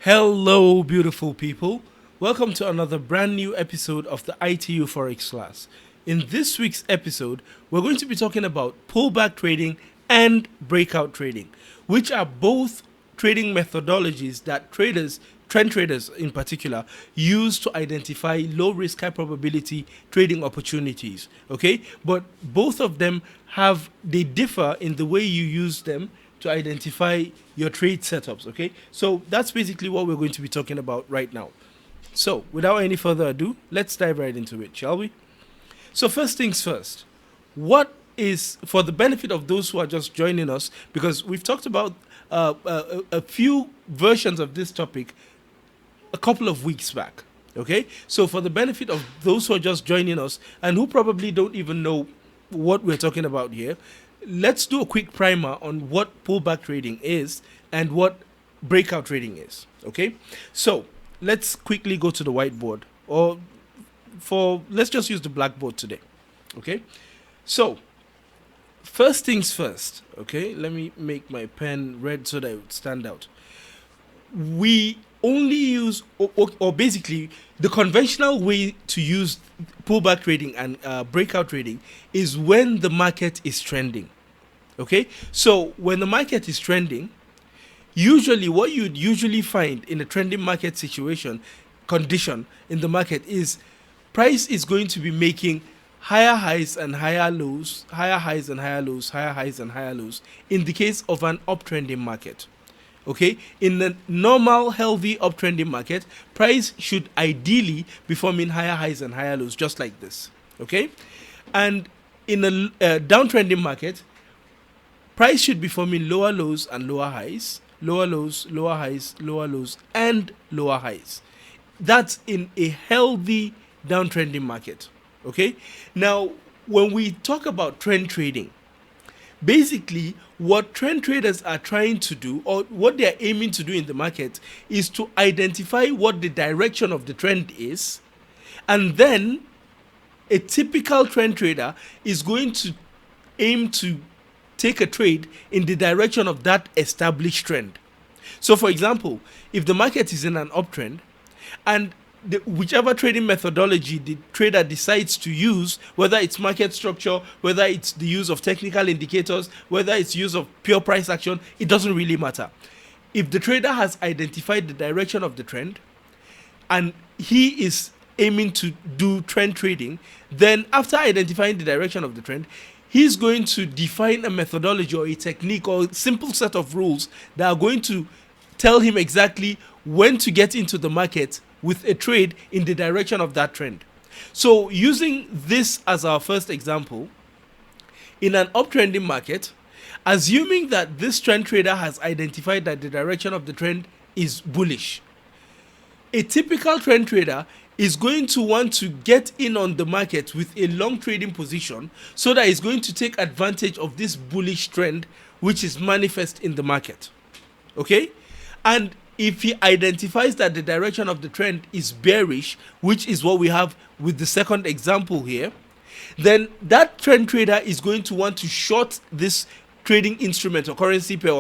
Hello, beautiful people. Welcome to another brand new episode of the ITU Forex class. In this week's episode, we're going to be talking about pullback trading and breakout trading, which are both trading methodologies that trend traders in particular, use to identify low risk, high probability trading opportunities. Okay, but both of them they differ in the way you use them to identify your trade setups. Okay, so that's basically what we're going to be talking about right now. So without any further ado, let's dive right into it, shall we? So first things first, what is, for the benefit of those who are just joining us, because we've talked about a few versions of this topic a couple of weeks back. Okay, so for the benefit of those who are just joining us and who probably don't even know what we're talking about here, let's do a quick primer on what pullback trading is and what breakout trading is. Okay, so let's quickly go to the whiteboard, or let's just use the blackboard today. Okay, so first things first. Okay, let me make my pen red so that it would stand out. We only use, or basically the conventional way to use pullback trading and breakout trading is when the market is trending. Okay, so when the market is trending, usually what you'd usually find in a trending market condition in the market is price is going to be making higher highs and higher lows, higher highs and higher lows, higher highs and higher lows in the case of an uptrending market. Okay, in a normal, healthy, uptrending market, price should ideally be forming higher highs and higher lows, just like this. Okay, and in a downtrending market, price should be forming lower lows and lower highs, lower lows, lower highs, lower lows, and lower highs. That's in a healthy downtrending market. Okay, now when we talk about trend trading, basically, what trend traders are trying to do, or what they are aiming to do in the market, is to identify what the direction of the trend is, and then a typical trend trader is going to aim to take a trade in the direction of that established trend. So, for example, if the market is in an uptrend, and whichever trading methodology the trader decides to use, whether it's market structure, whether it's the use of technical indicators, whether it's use of pure price action, it doesn't really matter. If the trader has identified the direction of the trend and he is aiming to do trend trading, then after identifying the direction of the trend, he's going to define a methodology or a technique or a simple set of rules that are going to tell him exactly when to get into the market with a trade in the direction of that trend. So using this as our first example, in an uptrending market, assuming that this trend trader has identified that the direction of the trend is bullish, a typical trend trader is going to want to get in on the market with a long trading position so that he's going to take advantage of this bullish trend which is manifest in the market. Okay? And if he identifies that the direction of the trend is bearish, which is what we have with the second example here, then that trend trader is going to want to short this trading instrument or currency pair,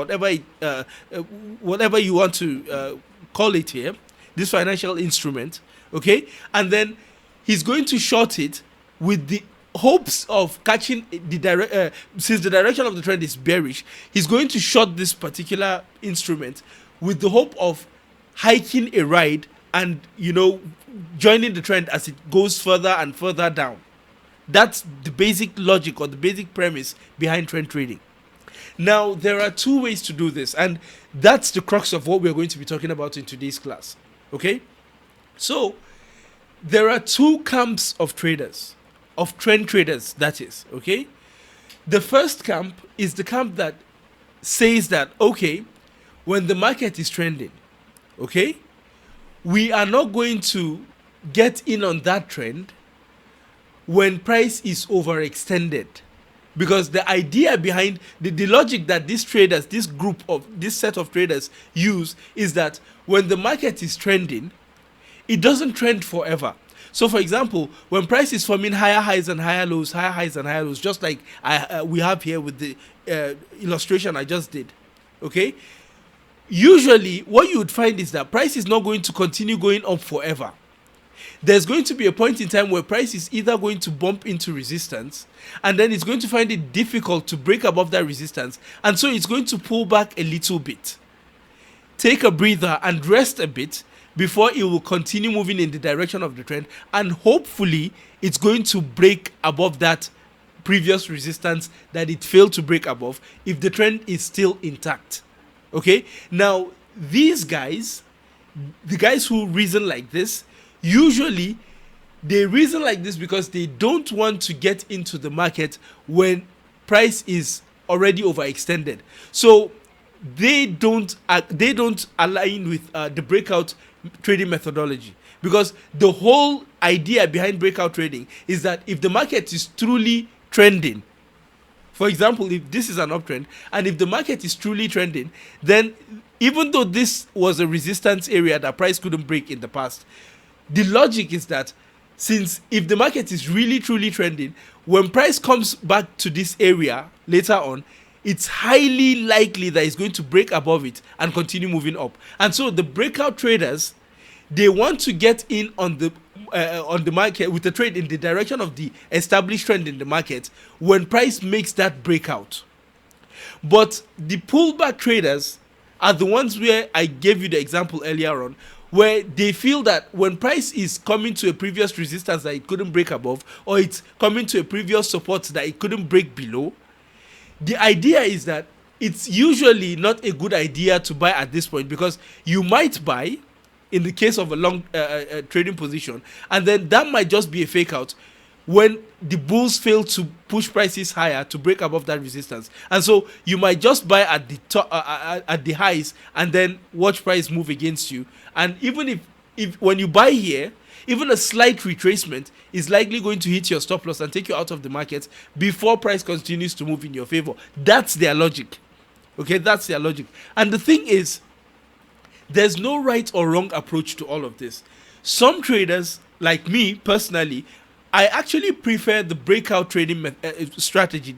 whatever you want to call it here, this financial instrument, okay? And then he's going to short it with the hopes of catching since the direction of the trend is bearish, he's going to short this particular instrument with the hope of hiking a ride and, joining the trend as it goes further and further down. That's the basic logic or the basic premise behind trend trading. Now, there are two ways to do this, and that's the crux of what we're going to be talking about in today's class. Okay? So, there are two camps of traders, of trend traders, that is. Okay? The first camp is the camp that says that, okay, when the market is trending, okay, we are not going to get in on that trend when price is overextended, because the idea behind the logic that these traders, this set of traders use is that when the market is trending, it doesn't trend forever. So, for example, when price is forming higher highs and higher lows, higher highs and higher lows, just like we have here with the illustration I just did, okay, Usually what you would find is that price is not going to continue going up forever. There's going to be a point in time where price is either going to bump into resistance, and then it's going to find it difficult to break above that resistance, and so it's going to pull back a little bit, take a breather and rest a bit before it will continue moving in the direction of the trend, and hopefully it's going to break above that previous resistance that it failed to break above if the trend is still intact. Okay, now these guys, the guys who reason like this, usually they reason like this because they don't want to get into the market when price is already overextended. So they don't align with the breakout trading methodology, because the whole idea behind breakout trading is that if the market is truly trending, for example, if this is an uptrend and if the market is truly trending, then even though this was a resistance area that price couldn't break in the past, the logic is that since if the market is really truly trending, when price comes back to this area later on, it's highly likely that it's going to break above it and continue moving up. And so the breakout traders, they want to get in on the market with a trade in the direction of the established trend in the market when price makes that breakout. But the pullback traders are the ones where I gave you the example earlier on, where they feel that when price is coming to a previous resistance that it couldn't break above, or it's coming to a previous support that it couldn't break below, the idea is that it's usually not a good idea to buy at this point, because you might buy in the case of a long trading position, and then that might just be a fake out when the bulls fail to push prices higher to break above that resistance. And so you might just buy at the top, at the highs, and then watch price move against you. And even if when you buy here, even a slight retracement is likely going to hit your stop loss and take you out of the market before price continues to move in your favor. That's their logic. Okay, that's their logic. And the thing is, there's no right or wrong approach to all of this. Some traders, like me personally, I actually prefer the breakout trading strategy,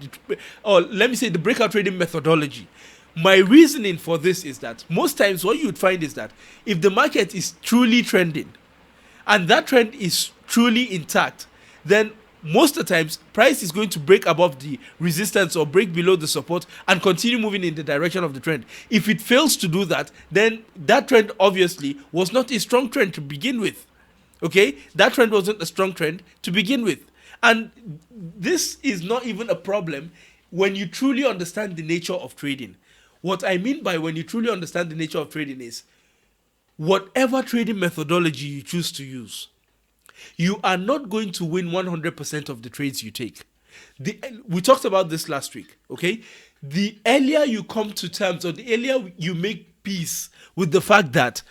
or let me say the breakout trading methodology. My reasoning for this is that most times what you would find is that if the market is truly trending and that trend is truly intact, then most of the times price is going to break above the resistance or break below the support and continue moving in the direction of the trend. If it fails to do that, then that trend obviously was not a strong trend to begin with. Okay, that trend wasn't a strong trend to begin with. And this is not even a problem when you truly understand the nature of trading. What I mean by when you truly understand the nature of trading is whatever trading methodology you choose to use, you are not going to win 100% of the trades you take. We talked about this last week, okay? The earlier you come to terms, or the earlier you make peace with the fact that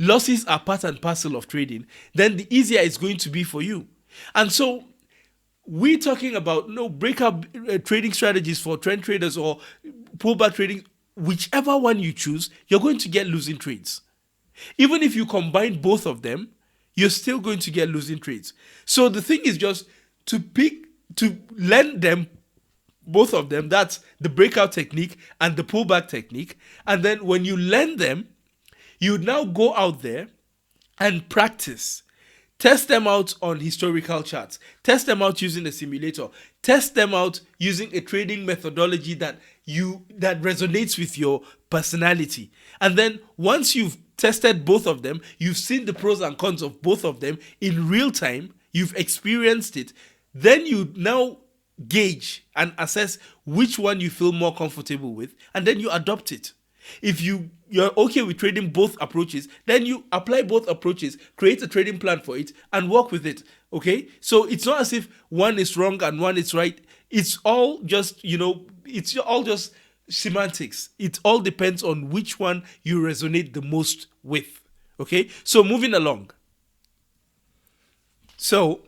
losses are part and parcel of trading, then the easier it's going to be for you. And so we're talking about breakout trading strategies for trend traders or pullback trading. Whichever one you choose, you're going to get losing trades. Even if you combine both of them, you're still going to get losing trades. So the thing is just to lend them, both of them. That's the breakout technique and the pullback technique. And then when you lend them, you now go out there and practice. Test them out on historical charts. Test them out using a simulator. Test them out using a trading methodology that resonates with your personality. And then once you've tested both of them, you've seen the pros and cons of both of them in real time, you've experienced it, then you now gauge and assess which one you feel more comfortable with, and then you adopt it. If you're okay with trading both approaches, then you apply both approaches, create a trading plan for it, and work with it. Okay? So it's not as if one is wrong and one is right. It's all just, it's all just semantics. It all depends on which one you resonate the most with. Okay? So moving along. So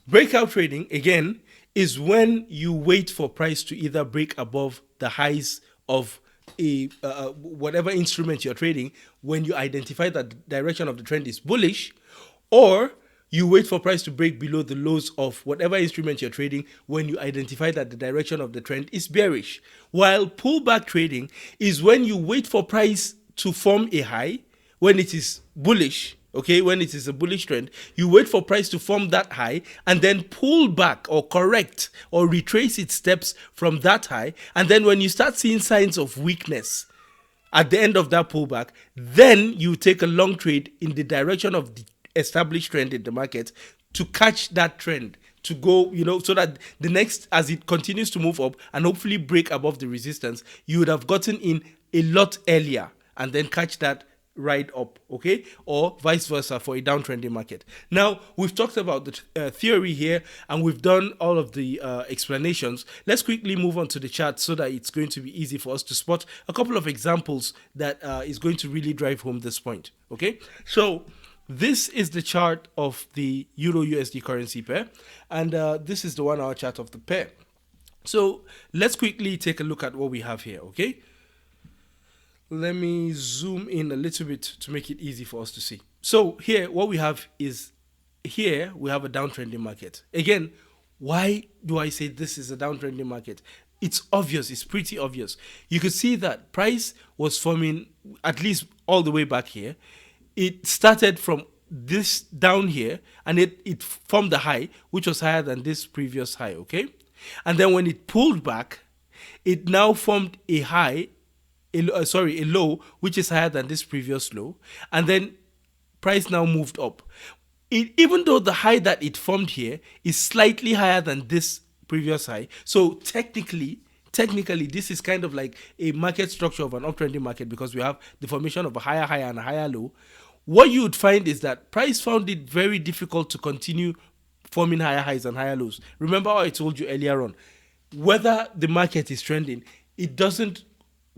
breakout trading, again, is when you wait for price to either break above the highs of whatever instrument you're trading when you identify that the direction of the trend is bullish, or you wait for price to break below the lows of whatever instrument you're trading when you identify that the direction of the trend is bearish. While pullback trading is when you wait for price to form a high when it is bullish. Okay, when it is a bullish trend, you wait for price to form that high and then pull back or correct or retrace its steps from that high. And then when you start seeing signs of weakness at the end of that pullback, then you take a long trade in the direction of the established trend in the market to catch that trend, to go, so that the next, as it continues to move up and hopefully break above the resistance, you would have gotten in a lot earlier and then catch that right up, okay, or vice versa for a downtrending market. Now, we've talked about the theory here and we've done all of the explanations. Let's quickly move on to the chart so that it's going to be easy for us to spot a couple of examples that is going to really drive home this point, okay? So this is the chart of the Euro USD currency pair, and this is the 1 hour chart of the pair. So let's quickly take a look at what we have here, okay? Let me zoom in a little bit to make it easy for us to see. So here, what we have is, here we have a downtrending market. Again, why do I say this is a downtrending market? It's obvious, it's pretty obvious. You could see that price was forming at least all the way back here. It started from this down here and it formed a high, which was higher than this previous high, okay? And then when it pulled back, it now formed a high, a low, which is higher than this previous low, and then price now moved up. Even though the high that it formed here is slightly higher than this previous high, so technically this is kind of like a market structure of an uptrending market because we have the formation of a higher high and a higher low. What you would find is that price found it very difficult to continue forming higher highs and higher lows. Remember how I told you earlier on, whether the market is trending, it doesn't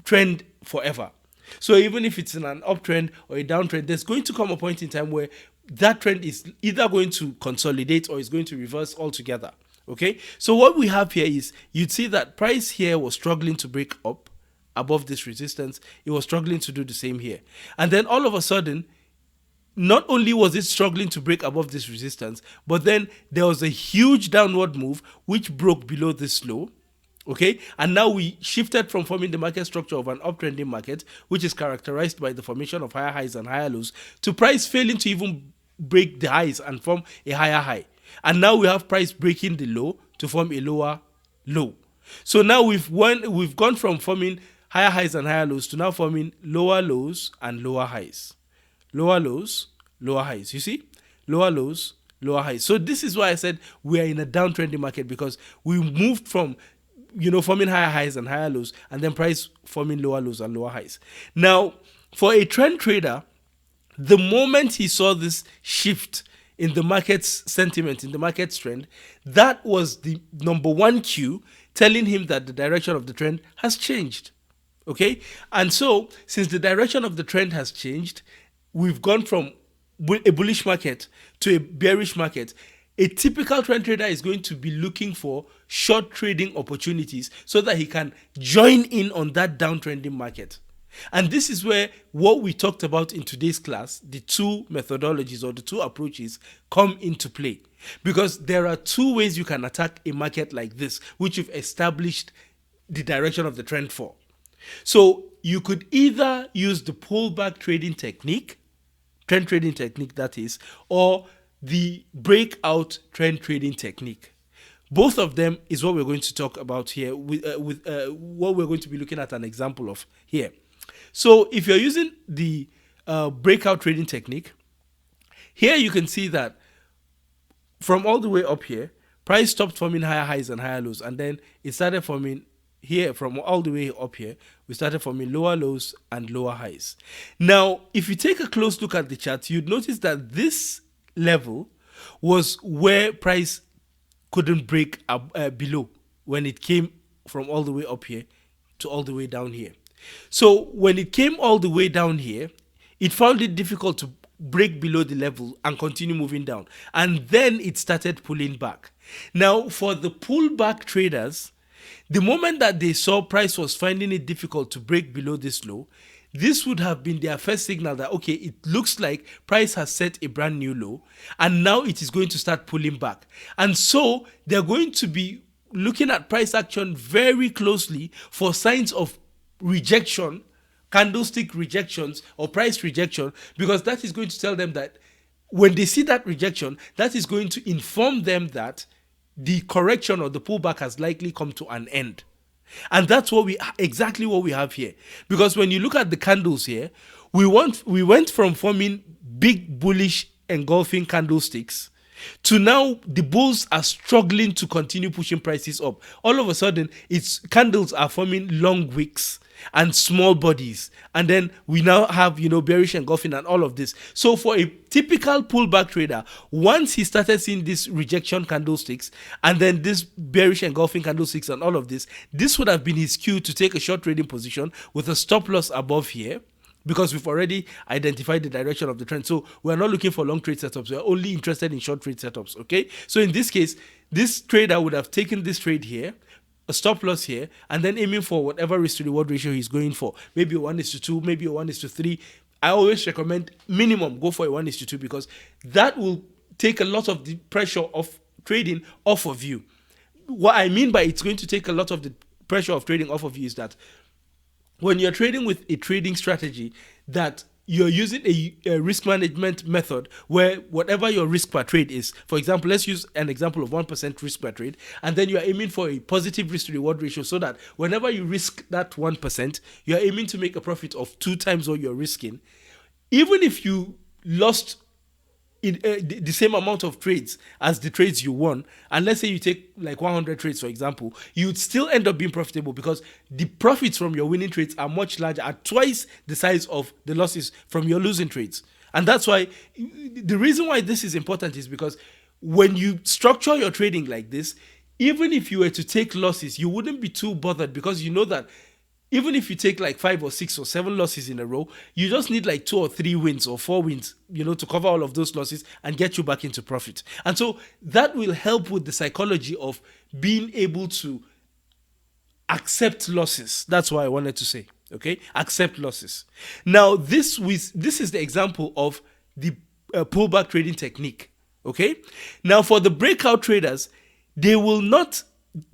trend forever. So even if it's in an uptrend or a downtrend, there's going to come a point in time where that trend is either going to consolidate or is going to reverse altogether. Okay, so what we have here is, you'd see that price here was struggling to break up above this resistance. It was struggling to do the same here, and then all of a sudden, not only was it struggling to break above this resistance, but then there was a huge downward move which broke below this low. Okay, and now we shifted from forming the market structure of an uptrending market, which is characterized by the formation of higher highs and higher lows, to price failing to even break the highs and form a higher high. And now we have price breaking the low to form a lower low. So now we've gone from forming higher highs and higher lows to now forming lower lows and lower highs. Lower lows, lower highs. You see? Lower lows, lower highs. So this is why I said we are in a downtrending market, because we moved from forming higher highs and higher lows, and then price forming lower lows and lower highs. Now, for a trend trader, the moment he saw this shift in the market's sentiment, in the market's trend, that was the number one cue telling him that the direction of the trend has changed. Okay? And so, since the direction of the trend has changed, we've gone from a bullish market to a bearish market. A typical trend trader is going to be looking for short trading opportunities so that he can join in on that downtrending market. And this is where what we talked about in today's class, the two methodologies or the two approaches, come into play. Because there are two ways you can attack a market like this, which you've established the direction of the trend for. So you could either use the pullback trading technique, trend trading technique that is, or the breakout trend trading technique. Both of them is what we're going to talk about here with what we're going to be looking at an example of here. So if you're using the breakout trading technique, here you can see that from all the way up here, price stopped forming higher highs and higher lows, and then it started forming here from all the way up here, we started forming lower lows and lower highs. Now, if you take a close look at the chart, you'd notice that this level was where price couldn't break below when it came from all the way up here to all the way down here. So when it came all the way down here, it found it difficult to break below the level and continue moving down, and then it started pulling back. Now, for the pullback traders, the moment that they saw price was finding it difficult to break below this low, this would have been their first signal that, okay, it looks like price has set a brand new low and now it is going to start pulling back. And so they're going to be looking at price action very closely for signs of rejection candlestick rejections or price rejection, because that is going to tell them that when they see that rejection, that is going to inform them that the correction or the pullback has likely come to an end. And that's exactly what we have here. Because when you look at the candles here, we went from forming big bullish engulfing candlesticks to now the bulls are struggling to continue pushing prices up. All of a sudden, candles are forming long wicks and small bodies, and then we now have bearish engulfing and all of this. So for a typical pullback trader, once he started seeing this rejection candlesticks and then this bearish engulfing candlesticks and all of this would have been his cue to take a short trading position with a stop loss above here, because we've already identified the direction of the trend. So we're not looking for long trade setups. We're only interested in short trade setups, okay? So in this case, this trader would have taken this trade here, a stop loss here, and then aiming for whatever risk to reward ratio he's going for. Maybe a 1:2, maybe a 1:3. I always recommend minimum go for a 1:2, because that will take a lot of the pressure of trading off of you. What I mean by it's going to take a lot of the pressure of trading off of you is that when you're trading with a trading strategy that you're using a risk management method where whatever your risk per trade is, for example, let's use an example of 1% risk per trade, and then you're aiming for a positive risk to reward ratio, so that whenever you risk that 1%, you're aiming to make a profit of 2 times what you're risking. Even if you lost in the same amount of trades as the trades you won, and let's say you take like 100 trades, for example, you'd still end up being profitable, because the profits from your winning trades are much larger, at twice the size of the losses from your losing trades. And that's why the reason why this is important is because when you structure your trading like this, even if you were to take losses, you wouldn't be too bothered, because you know that even if you take like 5 or 6 or 7 losses in a row, you just need like 2 or 3 wins or 4 wins, to cover all of those losses and get you back into profit. And so that will help with the psychology of being able to accept losses. That's what I wanted to say. Okay, accept losses. Now, this is the example of the pullback trading technique. Okay, now for the breakout traders, they will not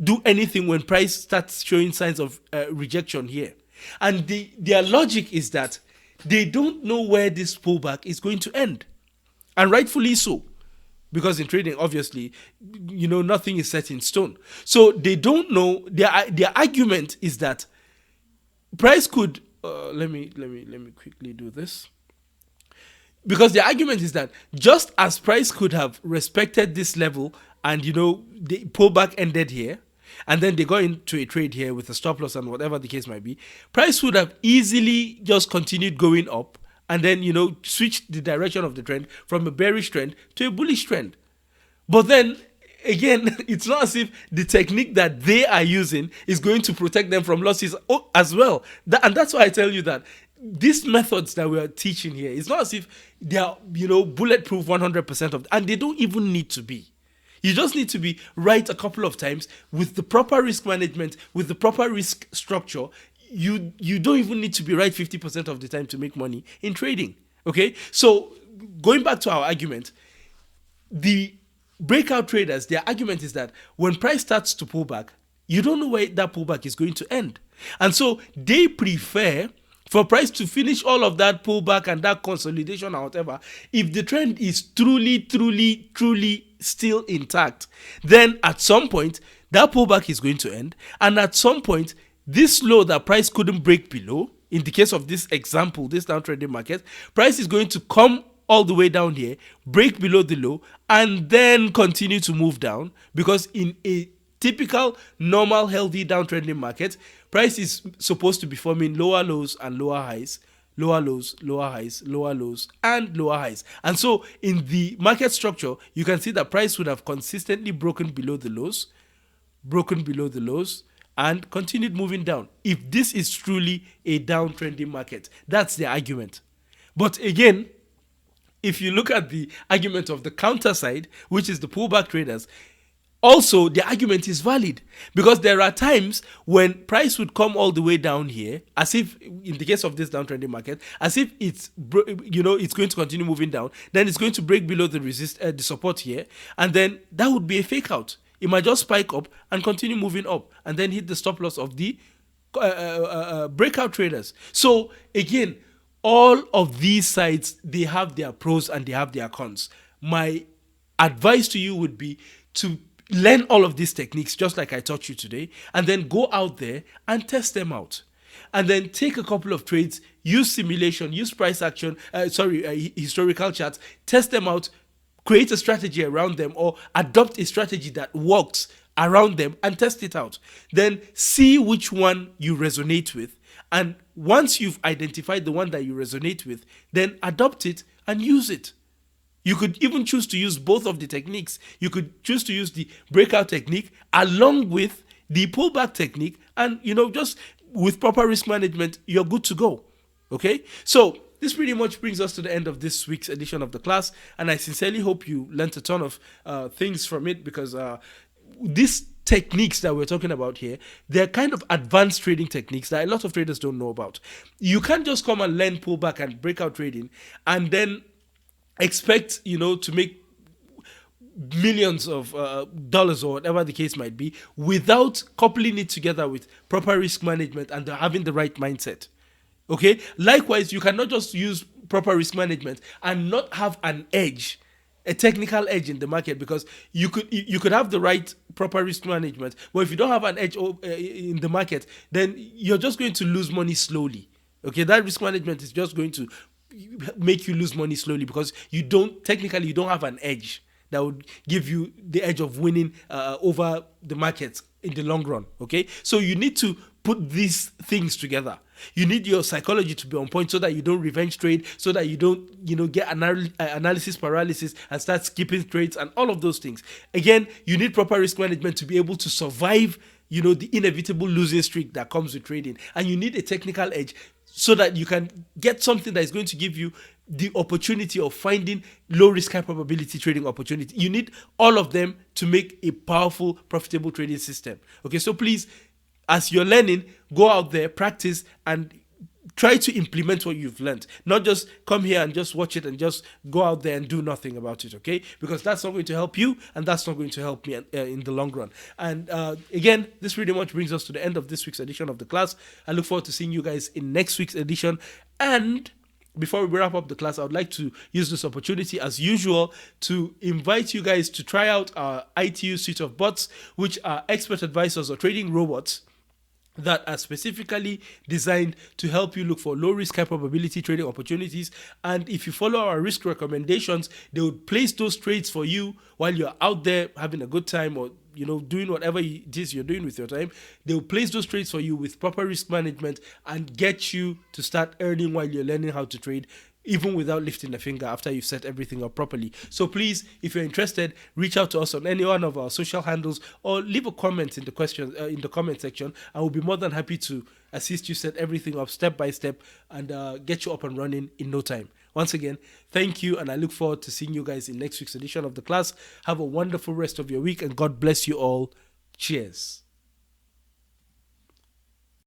do anything when price starts showing signs of rejection here. And their logic is that they don't know where this pullback is going to end. And rightfully so, because in trading, obviously, nothing is set in stone. So they don't know. Their argument is that price could let me quickly do this. Because the argument is that just as price could have respected this level and, the pullback ended here, and then they got into a trade here with a stop loss and whatever the case might be, price would have easily just continued going up and then, switched the direction of the trend from a bearish trend to a bullish trend. But then, again, it's not as if the technique that they are using is going to protect them from losses as well. And that's why I tell you that these methods that we are teaching here, it's not as if they are, bulletproof 100% and they don't even need to be. You just need to be right a couple of times with the proper risk management, with the proper risk structure. You don't even need to be right 50% of the time to make money in trading. Okay? So going back to our argument, the breakout traders, their argument is that when price starts to pull back, you don't know where that pullback is going to end. And so they prefer for price to finish all of that pullback and that consolidation or whatever. If the trend is truly still intact, then at some point that pullback is going to end, and at some point this low that price couldn't break below, in the case of this example, this down trading market, price is going to come all the way down here, break below the low, and then continue to move down, because in a typical normal healthy downtrending market, price is supposed to be forming lower lows and lower highs, lower lows, lower highs, lower lows, and lower highs. And so in the market structure, you can see that price would have consistently broken below the lows, and continued moving down. If this is truly a downtrending market, that's the argument. But again, if you look at the argument of the counter side, which is the pullback traders, also the argument is valid, because there are times when price would come all the way down here, as if in the case of this downtrending market, as if it's it's going to continue moving down, then it's going to break below the the support here, and then that would be a fake out. It might just spike up and continue moving up and then hit the stop loss of the breakout traders. So again, all of these sites, they have their pros and they have their cons. My advice to you would be to learn all of these techniques just like I taught you today, and then go out there and test them out, and then take a couple of trades, use simulation, use price action, historical charts, test them out, create a strategy around them, or adopt a strategy that works around them and test it out. Then see which one you resonate with. And once you've identified the one that you resonate with, then adopt it and use it. You could even choose to use both of the techniques. You could choose to use the breakout technique along with the pullback technique, and just with proper risk management, you're good to go. Okay? So this pretty much brings us to the end of this week's edition of the class, and I sincerely hope you learned a ton of things from it, because these techniques that we're talking about here, they're kind of advanced trading techniques that a lot of traders don't know about. You can't just come and learn pullback and breakout trading and then expect to make millions of dollars or whatever the case might be without coupling it together with proper risk management and having the right mindset. Okay, likewise, you cannot just use proper risk management and not have an edge, a technical edge in the market, because you could have the right proper risk management, but if you don't have an edge in the market, then you're just going to lose money slowly. Okay, that risk management is just going to make you lose money slowly, because you don't have an edge that would give you the edge of winning over the market in the long run. Okay, so you need to put these things together. You need your psychology to be on point so that you don't revenge trade, so that you don't get analysis paralysis and start skipping trades and all of those things. Again, you need proper risk management to be able to survive the inevitable losing streak that comes with trading, and you need a technical edge so that you can get something that is going to give you the opportunity of finding low risk, high probability trading opportunity. You need all of them to make a powerful, profitable trading system. Okay, so please, as you're learning, go out there, practice, and try to implement what you've learned. Not just come here and just watch it and just go out there and do nothing about it, okay? Because that's not going to help you, and that's not going to help me in the long run. And again, this pretty much brings us to the end of this week's edition of the class. I look forward to seeing you guys in next week's edition. And before we wrap up the class, I would like to use this opportunity, as usual, to invite you guys to try out our ITU suite of bots, which are expert advisors or trading robots that are specifically designed to help you look for low risk, high probability trading opportunities. And if you follow our risk recommendations, they would place those trades for you while you're out there having a good time, or doing whatever it is you're doing with your time. They will place those trades for you with proper risk management and get you to start earning while you're learning how to trade, even without lifting a finger after you've set everything up properly. So please, if you're interested, reach out to us on any one of our social handles, or leave a comment in the comment section. I will be more than happy to assist you set everything up step by step and get you up and running in no time. Once again, thank you, and I look forward to seeing you guys in next week's edition of the class. Have a wonderful rest of your week, and God bless you all. Cheers.